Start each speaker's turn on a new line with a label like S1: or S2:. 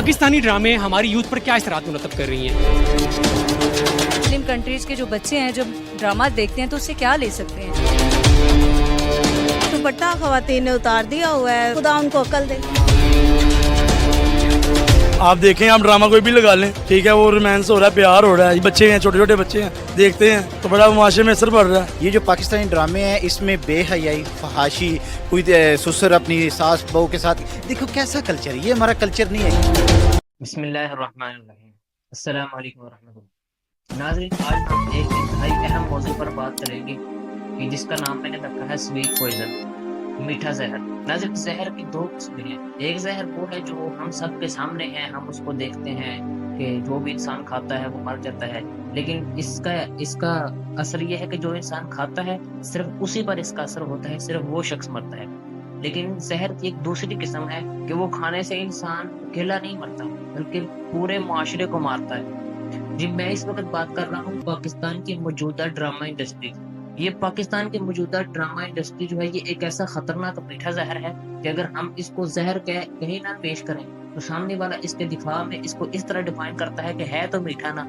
S1: पाकिस्तानी ड्रामे हमारी यूथ पर क्या असरात मुरतब कर रही हैं?
S2: मुस्लिम कंट्रीज के जो बच्चे हैं जो ड्रामा देखते हैं तो उससे क्या ले सकते हैं?
S3: दुपट्टा खवातीन ने उतार दिया हुआ है, खुदा उनको अकल दे।
S4: आप देखें, आप ड्रामा कोई भी लगा लें, ठीक है, वो रोमांस हो रहा है, प्यार हो रहा है, बच्चे हैं, छोटे छोटे बच्चे हैं, देखते हैं तो बड़ा मुआशरे में असर पड़ रहा है।
S5: ये जो पाकिस्तानी ड्रामे हैं इसमें बेहयाई, फहाशी, कोई ससुर अपनी सास बहू के साथ, देखो कैसा कल्चर है, ये हमारा कल्चर नहीं है।
S6: बिस्मिल्लाहिर्रहमानिर्रहीम। अस्सलाम वालेकुम वरहमतुल्लाह। नाज़रीन, आज हम एक इंतहाई अहम मौजू पर बात करेंगे कि जिसका नाम मैंने रखा है स्वीट पॉइजन, मीठा जहर। नाज़रीन, जहर की दो किस्में हैं। एक जहर वो है जो हम सब के सामने है, हम उसको देखते हैं कि जो भी इंसान खाता है वो मर जाता है, लेकिन इसका असर ये है कि जो इंसान खाता है सिर्फ उसी पर इसका असर होता है, सिर्फ वो शख्स मरता है। लेकिन जहर की एक दूसरी किस्म है कि वो खाने से इंसान अकेला नहीं मरता बल्कि पूरे माशरे को मारता है। जी, मैं इस वक्त बात कर रहा हूँ पाकिस्तान की मौजूदा ड्रामा इंडस्ट्री। ये पाकिस्तान की मौजूदा ड्रामा इंडस्ट्री जो है ये एक ऐसा खतरनाक मीठा जहर है कि अगर हम इसको जहर कहीं ना पेश करें तो सामने वाला इसके दिफा में इसको इस तरह डिफाइन करता है कि है तो मीठा ना,